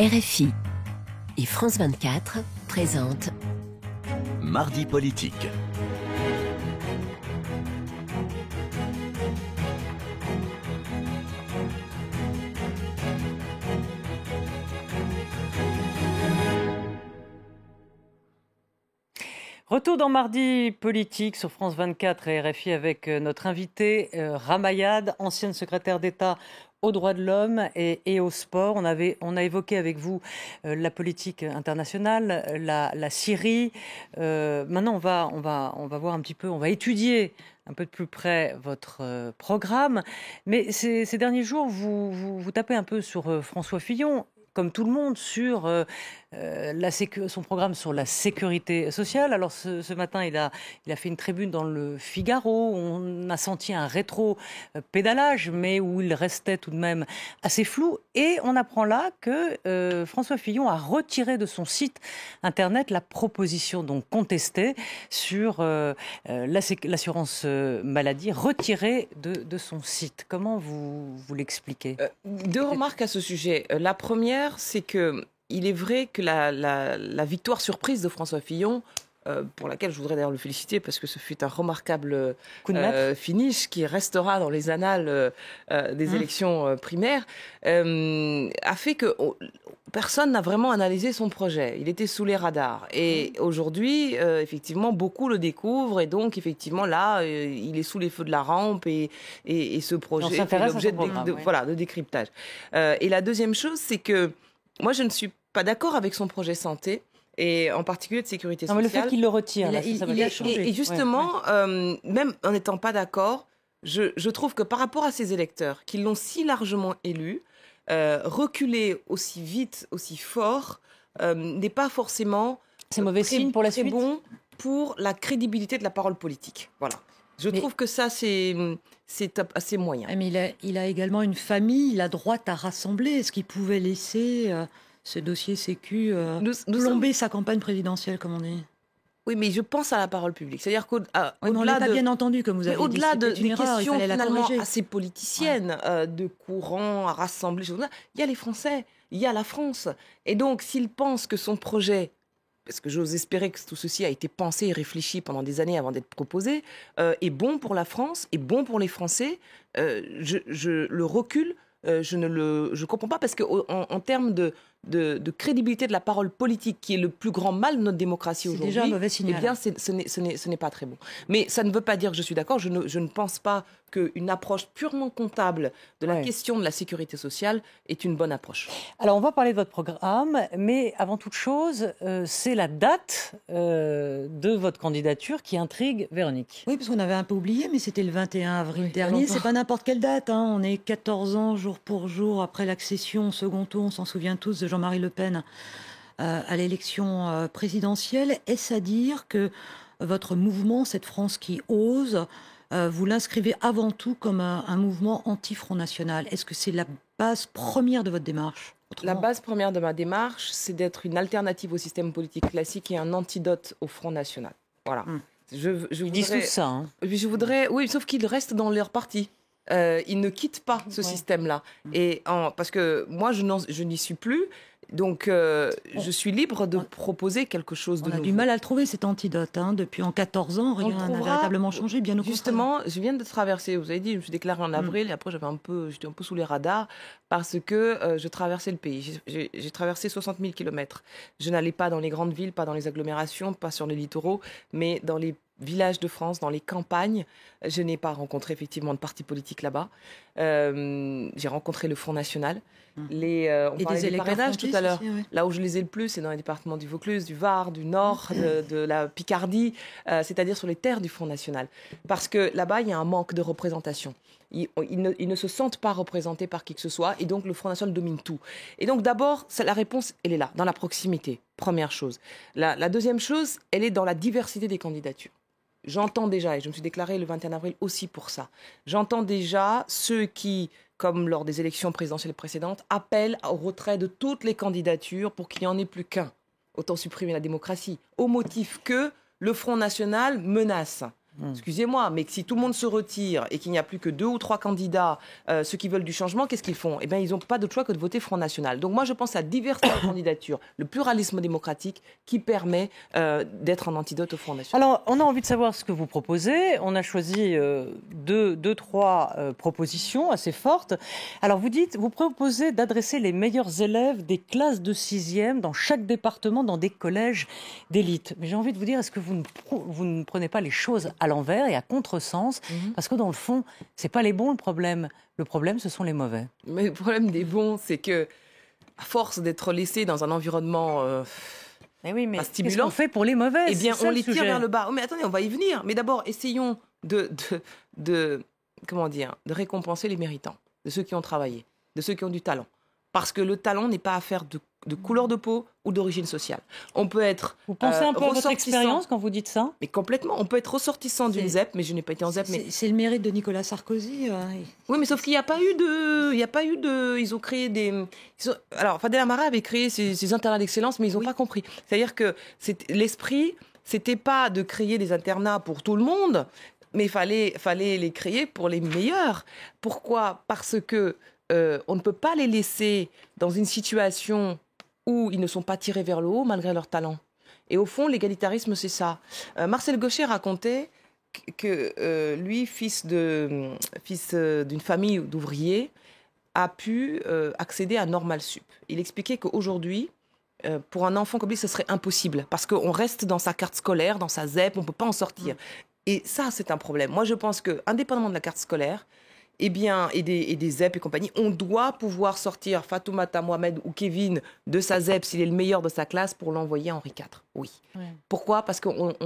RFI et France 24 présentent Mardi politique. Retour dans Mardi politique sur France 24 et RFI avec notre invité Ramayad, ancienne secrétaire d'État aux droits de l'homme et au sport. On a évoqué avec vous la politique internationale, la Syrie. Maintenant, on va voir un petit peu, on va étudier un peu de plus près votre programme. Mais ces derniers jours, vous tapez un peu sur François Fillon, comme tout le monde, sur son programme sur la sécurité sociale. Alors ce matin, il a fait une tribune dans le Figaro. On a senti un rétro-pédalage, mais où il restait tout de même assez flou. Et on apprend là que François Fillon a retiré de son site internet la proposition donc contestée sur l'assurance maladie, retirée de son site. Comment vous l'expliquez ? Deux remarques à ce sujet. La première, c'est que il est vrai que la victoire surprise de François Fillon, pour laquelle je voudrais d'ailleurs le féliciter parce que ce fut un remarquable finish qui restera dans les annales des élections primaires, a fait que personne n'a vraiment analysé son projet. Il était sous les radars. Et aujourd'hui, effectivement, beaucoup le découvrent. Et donc, effectivement, là, il est sous les feux de la rampe et ce projet fait l'objet de décryptage. Et la deuxième chose, c'est que moi, je ne suis pas d'accord avec son projet santé, et en particulier de sécurité sociale. Non, mais le fait qu'il le retire, et justement, même en n'étant pas d'accord, je trouve que par rapport à ses électeurs, qui l'ont si largement élu, reculer aussi vite, aussi fort, n'est pas forcément c'est mauvais signe pour la suite. Bon pour la crédibilité de la parole politique. Voilà. Je trouve que ça, c'est assez moyen. Mais il a également une famille, la droite à rassembler. Est-ce qu'il pouvait laisser ce dossier sécu plomber sa campagne présidentielle, comme on dit ? Oui, mais je pense à la parole publique. C'est-à-dire qu'au-delà on l'a pas bien entendu, comme vous avez dit. Au-delà des questions finalement corriger. assez politiciennes, de courants à rassembler, il y a les Français, il y a la France. Et donc, s'il pense que son projet, parce que j'ose espérer que tout ceci a été pensé et réfléchi pendant des années avant d'être proposé, est bon pour la France, est bon pour les Français, le recul, je ne comprends pas, parce qu'en termes de crédibilité de la parole politique, qui est le plus grand mal de notre démocratie aujourd'hui, déjà un mauvais signal. Eh bien, ce n'est pas très bon. Mais ça ne veut pas dire que je suis d'accord. Je ne pense pas qu'une approche purement comptable de la question de la sécurité sociale est une bonne approche. Alors, on va parler de votre programme, mais avant toute chose, c'est la date de votre candidature qui intrigue Véronique. Oui, parce qu'on avait un peu oublié, mais c'était le 21 avril dernier. C'est pas n'importe quelle date. On est 14 ans, jour pour jour, après l'accession au second tour, on s'en souvient tous, de Jean-Marie Le Pen à l'élection présidentielle. Est-ce à dire que votre mouvement, cette France qui ose, vous l'inscrivez avant tout comme un mouvement anti-Front National? Est-ce que c'est la base première de votre démarche? La base première de ma démarche, c'est d'être une alternative au système politique classique et un antidote au Front National. Voilà. Ils disent tout ça. Hein. Oui, sauf qu'ils restent dans leur parti. Ils ne quittent pas ce système-là. Parce que moi, je n'y suis plus. Donc, je suis libre de proposer quelque chose de nouveau. On a du mal à le trouver, cet antidote. Depuis 14 ans, rien n'a véritablement changé, bien au contraire. Justement, je viens de traverser, vous avez dit, je me suis déclarée en avril, et après, j'étais un peu sous les radars, parce que je traversais le pays. J'ai traversé 60 000 kilomètres. Je n'allais pas dans les grandes villes, pas dans les agglomérations, pas sur les littoraux, mais dans les villages de France, dans les campagnes. Je n'ai pas rencontré effectivement de parti politique là-bas. J'ai rencontré le Front National. On parlait des parrainages tout à l'heure. Aussi, Là où je les ai le plus, c'est dans les départements du Vaucluse, du Var, du Nord, de la Picardie, c'est-à-dire sur les terres du Front National. Parce que là-bas, il y a un manque de représentation. Ils ne se sentent pas représentés par qui que ce soit, et donc le Front National domine tout. Et donc d'abord, la réponse, elle est là, dans la proximité, première chose. La deuxième chose, elle est dans la diversité des candidatures. J'entends déjà, et je me suis déclarée le 21 avril aussi pour ça, j'entends déjà ceux qui, comme lors des élections présidentielles précédentes, appellent au retrait de toutes les candidatures pour qu'il n'y en ait plus qu'un. Autant supprimer la démocratie, au motif que le Front National menace. Excusez-moi, mais que si tout le monde se retire et qu'il n'y a plus que 2 ou 3 candidats, ceux qui veulent du changement, qu'est-ce qu'ils font? Eh bien, ils n'ont pas d'autre choix que de voter Front National. Donc moi, je pense à la diversité de candidatures, le pluralisme démocratique qui permet d'être un antidote au Front National. Alors, on a envie de savoir ce que vous proposez. On a choisi trois propositions assez fortes. Alors, vous proposez d'adresser les meilleurs élèves des classes de 6e dans chaque département, dans des collèges d'élite. Mais j'ai envie de vous dire, est-ce que vous ne prenez pas les choses à l'envers et à contresens? Parce que dans le fond, c'est pas les bons le problème. Le problème, ce sont les mauvais. Mais le problème des bons, c'est que, à force d'être laissés dans un environnement mais pas stimulant, qu'est-ce qu'on fait pour les mauvais? Eh bien, on les tire vers le bas. Oh, mais attendez, on va y venir. Mais d'abord, essayons de récompenser les méritants, de ceux qui ont travaillé, de ceux qui ont du talent. Parce que le talent n'est pas affaire de couleur de peau ou d'origine sociale. On peut être Vous pensez un peu à votre expérience quand vous dites ça? Mais complètement. On peut être ressortissant d'une ZEP, mais je n'ai pas été en ZEP. C'est le mérite de Nicolas Sarkozy. Oui, mais sauf qu'il n'y a pas eu de... Ils ont créé des... Alors, Fadel Amara avait créé ces internats d'excellence, mais ils n'ont pas compris. C'est-à-dire que l'esprit, c'était pas de créer des internats pour tout le monde, mais il fallait les créer pour les meilleurs. Pourquoi? Parce que on ne peut pas les laisser dans une situation où ils ne sont pas tirés vers le haut malgré leur talent. Et au fond, l'égalitarisme, c'est ça. Marcel Gauchet racontait que lui, fils d'une famille d'ouvriers, a pu accéder à Normal Sup. Il expliquait qu'aujourd'hui, pour un enfant comme lui, ce serait impossible parce qu'on reste dans sa carte scolaire, dans sa ZEP, on ne peut pas en sortir. Et ça, c'est un problème. Moi, je pense qu'indépendamment de la carte scolaire, et des ZEP et compagnie, on doit pouvoir sortir Fatoumata Mohamed ou Kevin de sa ZEP s'il est le meilleur de sa classe pour l'envoyer à Henri IV. Oui. Ouais. Pourquoi? Parce qu'on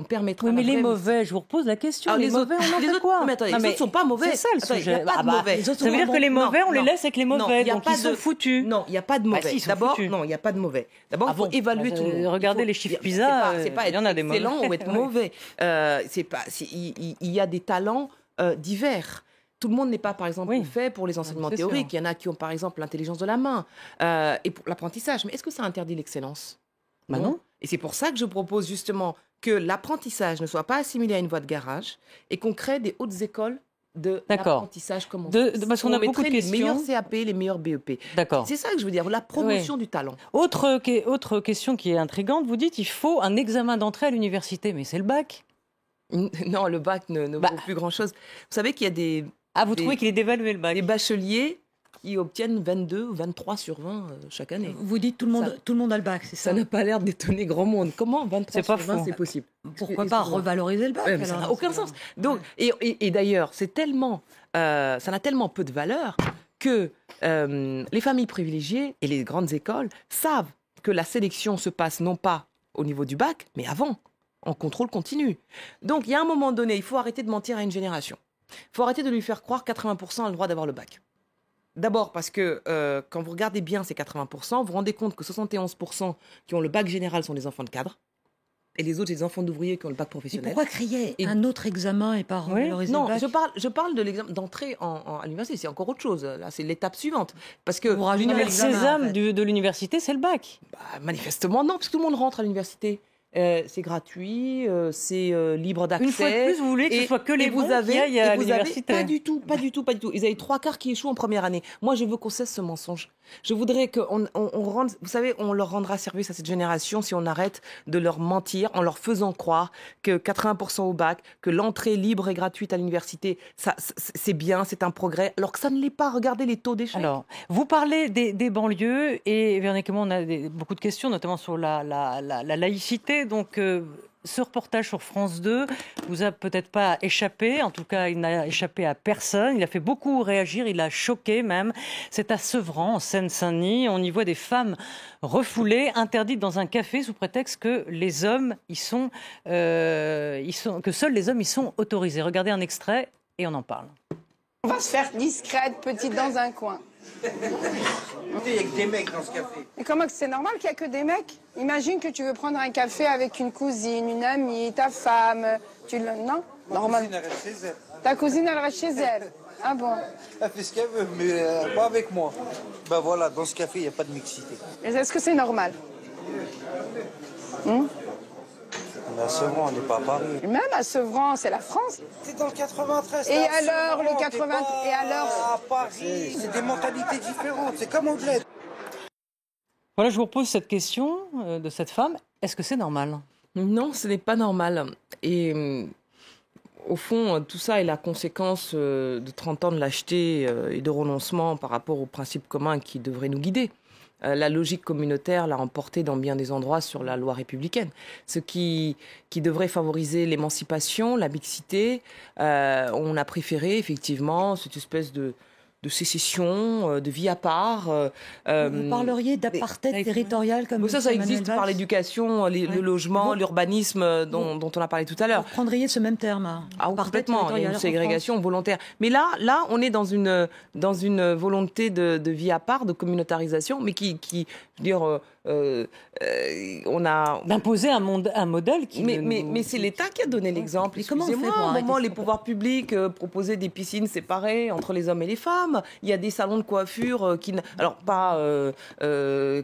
permettra... Oui, mais les mauvais, je vous repose la question. Alors, les mauvais, on en fait quoi? Mais attendez, les autres ne sont pas mauvais. C'est ça le sujet. Il n'y a pas de mauvais. Ça veut dire que les mauvais, on les laisse avec les mauvais, donc ils sont foutus. Non, il n'y a pas de mauvais. D'abord, non, il n'y a pas de mauvais. D'abord, il faut évaluer tout le monde. Regardez les chiffres PISA, il y en a des mauvais. C'est excellent ou être mauvais. Il y a des talents divers. Tout le monde n'est pas, par exemple, fait pour les enseignements théoriques. Il y en a qui ont, par exemple, l'intelligence de la main et pour l'apprentissage. Mais est-ce que ça interdit l'excellence? Non. Et c'est pour ça que je propose justement que l'apprentissage ne soit pas assimilé à une voie de garage et qu'on crée des hautes écoles de l'apprentissage comme parce qu'on a beaucoup de questions. Les meilleurs CAP, les meilleurs BEP. D'accord. C'est ça que je veux dire, la promotion du talent. Autre question qui est intrigante, vous dites il faut un examen d'entrée à l'université, mais c'est le bac. Non, le bac ne vaut plus grand-chose. Vous savez qu'il y a des... vous trouvez qu'il est dévalué, le bac? Les bacheliers qui obtiennent 22 ou 23 sur 20 chaque année. Vous dites tout le monde a le bac, c'est ça? Ça n'a pas l'air d'étonner grand monde. Comment 23 sur 20, c'est possible? Pourquoi pas revaloriser le bac? Ça n'a aucun sens. Donc, et d'ailleurs, ça n'a tellement peu de valeur que les familles privilégiées et les grandes écoles savent que la sélection se passe non pas au niveau du bac, mais avant, en contrôle continu. Donc, il y a un moment donné, il faut arrêter de mentir à une génération. Il faut arrêter de lui faire croire que 80% a le droit d'avoir le bac. D'abord parce que quand vous regardez bien ces 80%, vous vous rendez compte que 71% qui ont le bac général sont des enfants de cadre. Et les autres, c'est des enfants d'ouvriers qui ont le bac professionnel. Mais pourquoi créer un autre examen et pas revaloriser le bac? Non, je parle de l'examen d'entrée à l'université. C'est encore autre chose. Là, c'est l'étape suivante. Parce que le sésame de l'université, c'est le bac. Manifestement, non, parce que tout le monde rentre à l'université. C'est gratuit, c'est libre d'accès. Une fois de plus, vous voulez que ce soit que les bons qui aillent à l'université? Pas du tout. Ils avaient 3/4 qui échouent en première année. Moi, je veux qu'on cesse ce mensonge. Je voudrais qu'on rende... Vous savez, on leur rendra service à cette génération si on arrête de leur mentir en leur faisant croire que 80% au bac, que l'entrée libre et gratuite à l'université, c'est bien, c'est un progrès, alors que ça ne l'est pas. Regardez les taux d'échec. Alors, vous parlez des banlieues et Véronique et moi, on a beaucoup de questions, notamment sur la laïcité. Donc, ce reportage sur France 2 vous a peut-être pas échappé. En tout cas, il n'a échappé à personne. Il a fait beaucoup réagir. Il a choqué même. C'est à Sevran, en Seine-Saint-Denis. On y voit des femmes refoulées, interdites dans un café sous prétexte que les hommes que seuls les hommes y sont autorisés. Regardez un extrait et on en parle. On va se faire discrète, petite dans un coin. Il n'y a que des mecs dans ce café. Mais comment c'est normal qu'il n'y a que des mecs? Imagine que tu veux prendre un café avec une cousine, une amie, ta femme. Non? Normal. Ma cousine, elle reste chez elle. Ta cousine, elle reste chez elle. Ah bon? Elle fait ce qu'elle veut, mais pas avec moi. Ben voilà, dans ce café, il n'y a pas de mixité. Est-ce que c'est normal? Mais à Sevran, on n'est pas à Paris. Même à Sevran, c'est la France. C'est dans le 93. Et alors, le 80... Et alors à Paris, c'est des mentalités différentes. C'est comme Anglais. Voilà, je vous repose cette question de cette femme. Est-ce que c'est normal ? Non, ce n'est pas normal. Et au fond, tout ça est la conséquence de 30 ans de lâcheté et de renoncement par rapport aux principes communs qui devraient nous guider. La logique communautaire l'a emporté dans bien des endroits sur la loi républicaine. Ce qui devrait favoriser l'émancipation, la mixité, on a préféré effectivement cette espèce de sécession, de vie à part. Vous parleriez d'apartheid territorial comme ça existe par l'éducation, le logement, l'urbanisme dont on a parlé tout à l'heure. Vous prendriez ce même terme. Complètement, il y a une ségrégation volontaire. Mais là, on est dans une volonté de vie à part, de communautarisation, mais qui je veux dire, on a d'imposer un modèle qui. Mais c'est l'État qui a donné l'exemple. Excusez-moi, à un moment, les pouvoirs publics proposaient des piscines séparées entre les hommes et les femmes. Il y a des salons de coiffure alors pas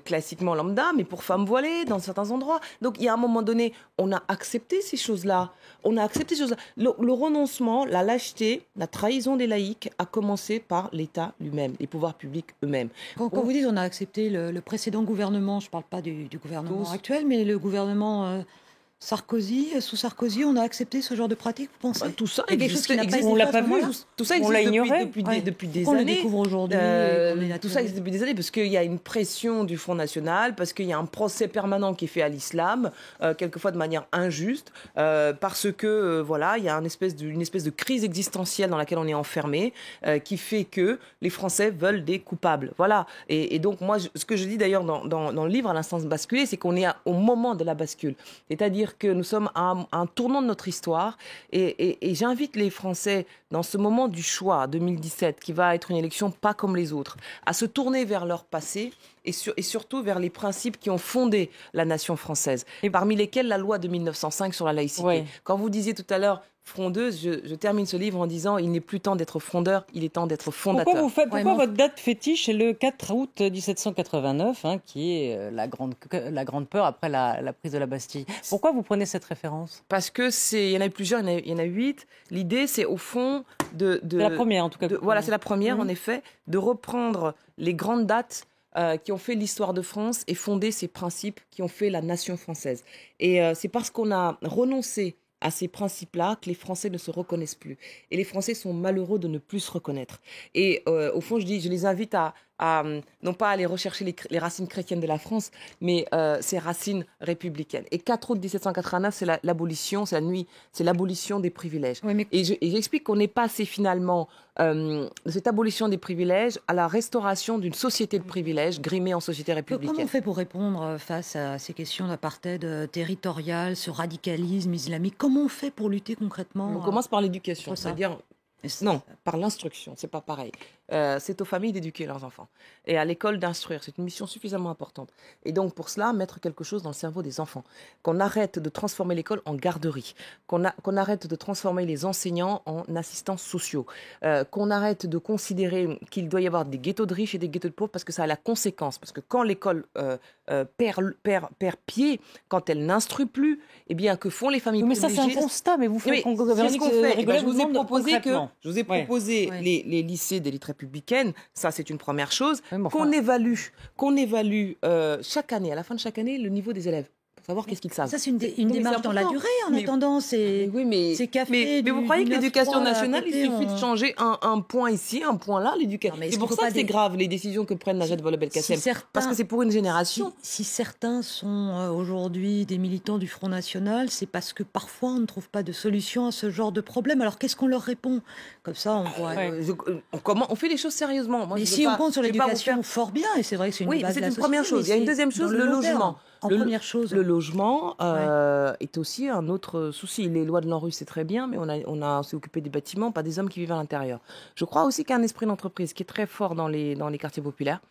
classiquement lambda, mais pour femmes voilées dans certains endroits. Donc il y a un moment donné, on a accepté ces choses-là. Le renoncement, la lâcheté, la trahison des laïcs a commencé par l'État lui-même, les pouvoirs publics eux-mêmes. Quand vous dites on a accepté le précédent gouvernement, je ne parle pas du gouvernement actuel, mais le gouvernement Sarkozy, sous Sarkozy, on a accepté ce genre de pratique, vous pensez ? Tout ça existe. On l'a pas vu. Tout ça on l'a existe ignoré depuis des on années. On le découvre aujourd'hui. Tout ça existe depuis des années parce qu'il y a une pression du Front National, parce qu'il y a un procès permanent qui est fait à l'islam, quelquefois de manière injuste, parce que il y a une espèce de crise existentielle dans laquelle on est enfermé, qui fait que les Français veulent des coupables. Voilà. Et donc moi, ce que je dis d'ailleurs dans le livre, à l'instant basculé, c'est qu'on est au moment de la bascule. C'est-à-dire que nous sommes à un tournant de notre histoire et j'invite les Français dans ce moment du choix 2017 qui va être une élection pas comme les autres à se tourner vers leur passé et surtout vers les principes qui ont fondé la nation française et parmi lesquels la loi de 1905 sur la laïcité. Oui. Quand vous disiez tout à l'heure frondeuse, je termine ce livre en disant il n'est plus temps d'être frondeur, il est temps d'être fondateur. Pourquoi votre date fétiche est le 4 août 1789, qui est la grande peur après la prise de la Bastille. Pourquoi vous prenez cette référence ? Parce que il y en a plusieurs, il y en a 8. L'idée, c'est au fond de c'est la première en tout cas. Voilà, c'est la première en effet, de reprendre les grandes dates qui ont fait l'histoire de France et fondé ces principes qui ont fait la nation française. Et c'est parce qu'on a renoncé à ces principes-là que les Français ne se reconnaissent plus. Et les Français sont malheureux de ne plus se reconnaître. Et au fond, je les invite à non pas aller rechercher les racines chrétiennes de la France, mais ces racines républicaines. Et 4 août 1789, c'est l'abolition, c'est la nuit, c'est l'abolition des privilèges. Oui, et j'explique qu'on est passé finalement de cette abolition des privilèges à la restauration d'une société de privilèges grimée en société républicaine. Comment on fait pour répondre face à ces questions d'apartheid territorial, ce radicalisme islamique ? Comment on fait pour lutter concrètement ? On commence par l'éducation, c'est-à-dire... Non, par l'instruction, c'est pas pareil. C'est aux familles d'éduquer leurs enfants et à l'école d'instruire. C'est une mission suffisamment importante. Et donc pour cela, mettre quelque chose dans le cerveau des enfants. Qu'on arrête de transformer l'école en garderie. Qu'on arrête de transformer les enseignants en assistants sociaux. Qu'on arrête de considérer qu'il doit y avoir des ghettos de riches et des ghettos de pauvres parce que ça a la conséquence. Parce que quand l'école perd pied, quand elle n'instruit plus, eh bien que font les familles privilégiées ? Mais ça c'est un constat. Mais vous faites je vous ai proposé les lycées d'élite républicaine, ça c'est une première chose, qu'on évalue chaque année, à la fin de chaque année, le niveau des élèves. Pour savoir qu'est-ce qu'ils savent. Ça, c'est une démarche dans la durée, en attendant. C'est café. Mais vous croyez que l'éducation nationale, il suffit de changer un point ici, un point là, l'éducation. C'est pour ça que c'est grave, les décisions que prennent Najat Vallaud-Belkacem. Parce que c'est pour une génération. Si certains sont aujourd'hui des militants du Front National, c'est parce que parfois on ne trouve pas de solution à ce genre de problème. Alors qu'est-ce qu'on leur répond ? Comme ça, on voit. On fait les choses sérieusement. Mais si on compte sur l'éducation, fort bien, et c'est vrai que c'est une base de la société. Oui, c'est une première chose. Il y a une deuxième chose, le logement. Première chose. Le logement est aussi un autre souci. Les lois de l'ANRU, c'est très bien, mais on s'est occupé des bâtiments, pas des hommes qui vivent à l'intérieur. Je crois aussi qu'il y a un esprit d'entreprise qui est très fort dans les quartiers populaires,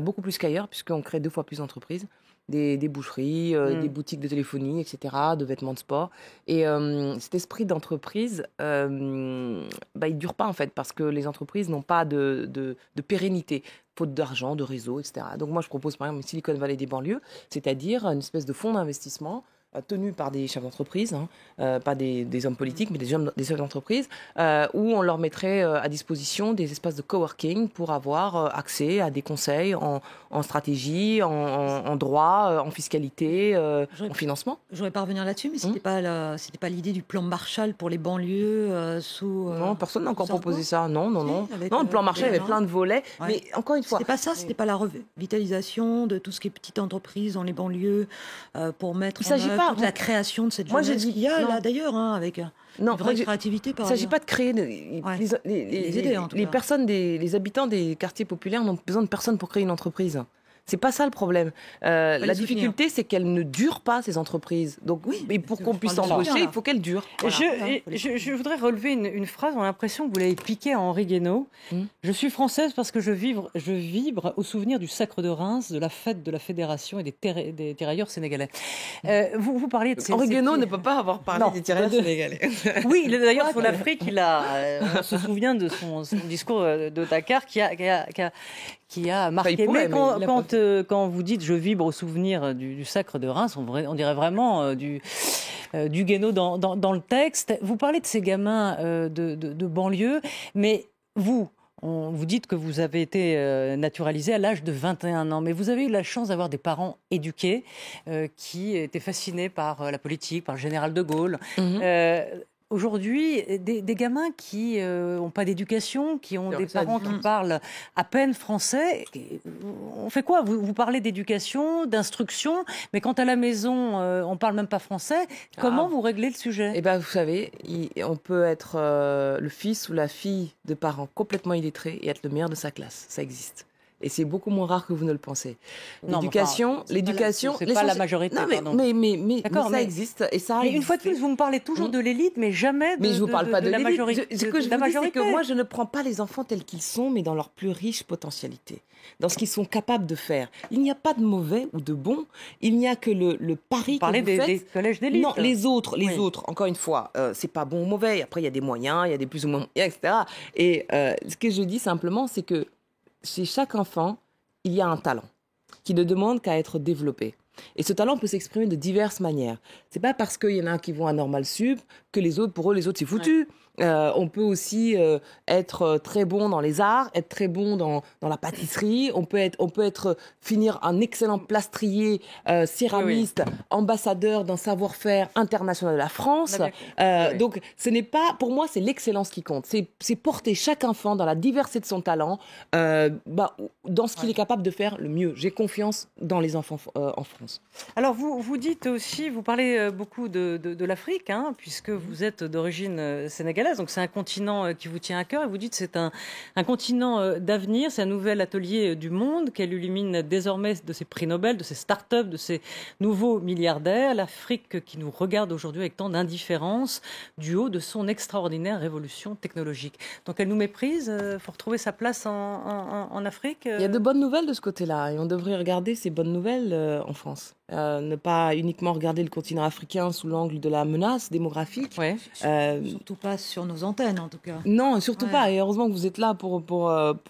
beaucoup plus qu'ailleurs, puisqu'on crée 2 fois plus d'entreprises. Des boucheries, des boutiques de téléphonie, etc., de vêtements de sport. Et cet esprit d'entreprise, il ne dure pas en fait, parce que les entreprises n'ont pas de pérennité, faute d'argent, de réseau, etc. Donc moi je propose par exemple une Silicon Valley des banlieues, c'est-à-dire une espèce de fonds d'investissement tenus par des chefs d'entreprise, pas des hommes politiques, mais des chefs d'entreprise, où on leur mettrait à disposition des espaces de coworking pour avoir accès à des conseils en stratégie, en droit, en fiscalité, en financement. Je voudrais pas revenir là-dessus, mais c'était pas l'idée du plan Marshall pour les banlieues sous. Non, personne n'a encore proposé ça. Non. Non, avec, le plan Marshall avait plein de volets, Ouais. mais encore une fois. C'était pas ça, c'était pas la revitalisation de tout ce qui est petite entreprise dans les banlieues pour mettre Il s'agit en œuvre pas. toute la création de cette Moi, jeunesse j'ai dit qu'il y a non. là d'ailleurs, avec Non, une vraie créativité il par ne s'agit ailleurs. pas de créer. Les aider, en tout les cas. personnes, les habitants des quartiers populaires n'ont besoin de personne pour créer une entreprise. C'est pas ça le problème. La les difficulté, c'est qu'elles ne durent pas, ces entreprises. Donc, et pour qu'on puisse parle de embaucher, soutenir, il faut qu'elles durent. Voilà. Je voudrais relever une phrase, on a l'impression que vous l'avez piquée à Henri Guénaud. Je suis française parce que je vibre au souvenir du sacre de Reims, de la fête de la Fédération et des tirailleurs sénégalais. Vous parliez de ces... Henri Guénaud ne peut pas avoir parlé Non, des tirailleurs sénégalais. Oui, d'ailleurs, sur l'Afrique, on se souvient de son discours de Dakar qui a marqué. il pourrait, mais quand vous dites « je vibre au souvenir du sacre de Reims », on dirait vraiment du Guénaud dans le texte. Vous parlez de ces gamins de banlieue, mais vous dites que vous avez été naturalisé à l'âge de 21 ans, mais vous avez eu la chance d'avoir des parents éduqués qui étaient fascinés par la politique, par le général de Gaulle. Aujourd'hui, des gamins qui n'ont pas d'éducation, qui ont des parents qui parlent à peine français, on fait quoi ? Vous parlez d'éducation, d'instruction, mais quand à la maison, on ne parle même pas français, comment vous réglez le sujet ? Eh bien, vous savez, on peut être le fils ou la fille de parents complètement illettrés et être le meilleur de sa classe. Ça existe. Et c'est beaucoup moins rare que vous ne le pensez. L'éducation, c'est pas la majorité. Non, mais ça existe et ça. Mais une fois de plus, vous me parlez toujours de l'élite, mais jamais mais je vous parle pas de la l'élite. majorité. Ce que je vous dis, c'est que moi, je ne prends pas les enfants tels qu'ils sont, mais dans leur plus riche potentialité, dans ce qu'ils sont capables de faire. Il n'y a pas de mauvais ou de bon. Il n'y a que le pari que vous faites. Des collèges d'élite. Non, les autres. Encore une fois, c'est pas bon ou mauvais. Après, il y a des moyens, il y a des plus ou moins moyens, etc. Et ce que je dis simplement, c'est que chez chaque enfant, il y a un talent qui ne demande qu'à être développé. Et ce talent peut s'exprimer de diverses manières. C'est pas parce qu'il y en a qui vont à Normal Sup que pour eux, les autres, c'est foutu. On peut aussi être très bon dans les arts, être très bon dans la pâtisserie. On peut finir un excellent plastrier, céramiste, ambassadeur d'un savoir-faire international de la France. Donc, ce n'est pas, pour moi, c'est l'excellence qui compte. C'est porter chaque enfant dans la diversité de son talent, dans ce qu'il est capable de faire le mieux. J'ai confiance dans les enfants en France. Alors, vous dites aussi, vous parlez beaucoup de l'Afrique, puisque vous êtes d'origine sénégalaise. Donc c'est un continent qui vous tient à cœur et vous dites que c'est un continent d'avenir, c'est un nouvel atelier du monde qu'elle illumine désormais de ses prix Nobel, de ses start-up, de ses nouveaux milliardaires. L'Afrique qui nous regarde aujourd'hui avec tant d'indifférence du haut de son extraordinaire révolution technologique. Donc elle nous méprise, il faut retrouver sa place en Afrique. Il y a de bonnes nouvelles de ce côté-là et on devrait regarder ces bonnes nouvelles en France. Ne pas uniquement regarder le continent africain sous l'angle de la menace démographique. Surtout pas sur nos antennes, en tout cas. Non, surtout pas. Et heureusement que vous êtes là pour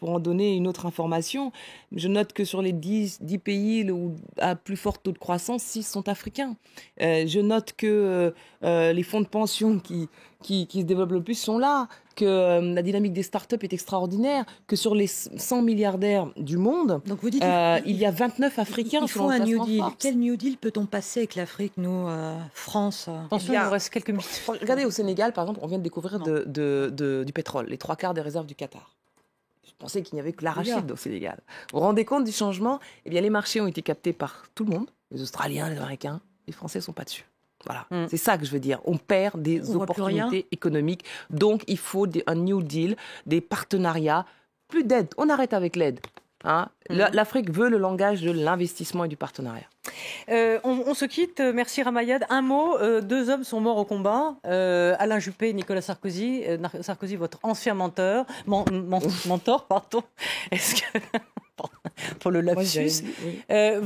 en donner une autre information. Je note que sur les 10 pays à plus fort taux de croissance, 6 sont africains. Je note que les fonds de pension qui se développent le plus sont là, que la dynamique des startups est extraordinaire, que sur les 100 milliardaires du monde, donc vous dites, il y a 29 Africains. Il faut un New Deal. Quel New Deal peut-on passer avec l'Afrique, nous, France Attention, il nous reste quelques minutes. Regardez, au Sénégal, par exemple, on vient de découvrir du pétrole, les 3/4 des réserves du Qatar. Je pensais qu'il n'y avait que l'arachide au Sénégal. Vous vous rendez compte du changement ? Eh bien, les marchés ont été captés par tout le monde, les Australiens, les Américains, les Français ne sont pas dessus. Voilà, c'est ça que je veux dire. On perd des opportunités économiques. Donc, il faut un New Deal, des partenariats, plus d'aide. On arrête avec l'aide. L'Afrique veut le langage de l'investissement et du partenariat. On se quitte. Merci Ramayad. Un mot, 2 hommes sont morts au combat. Alain Juppé et Nicolas Sarkozy. Sarkozy, votre ancien mentor, pardon. Est-ce que... pour le lapsus. Un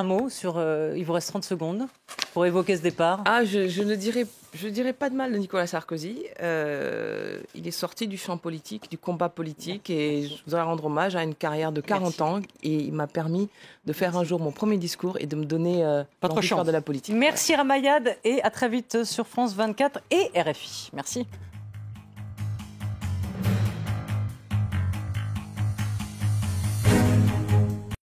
mot sur... il vous reste 30 secondes. pour évoquer ce départ? Je ne dirais pas de mal de Nicolas Sarkozy. Il est sorti du champ politique, du combat politique, et je voudrais rendre hommage à une carrière de 40 ans. Et il m'a permis de faire un jour mon premier discours et de me donner l'envie de faire de la politique. Merci Ramayad, et à très vite sur France 24 et RFI. Merci.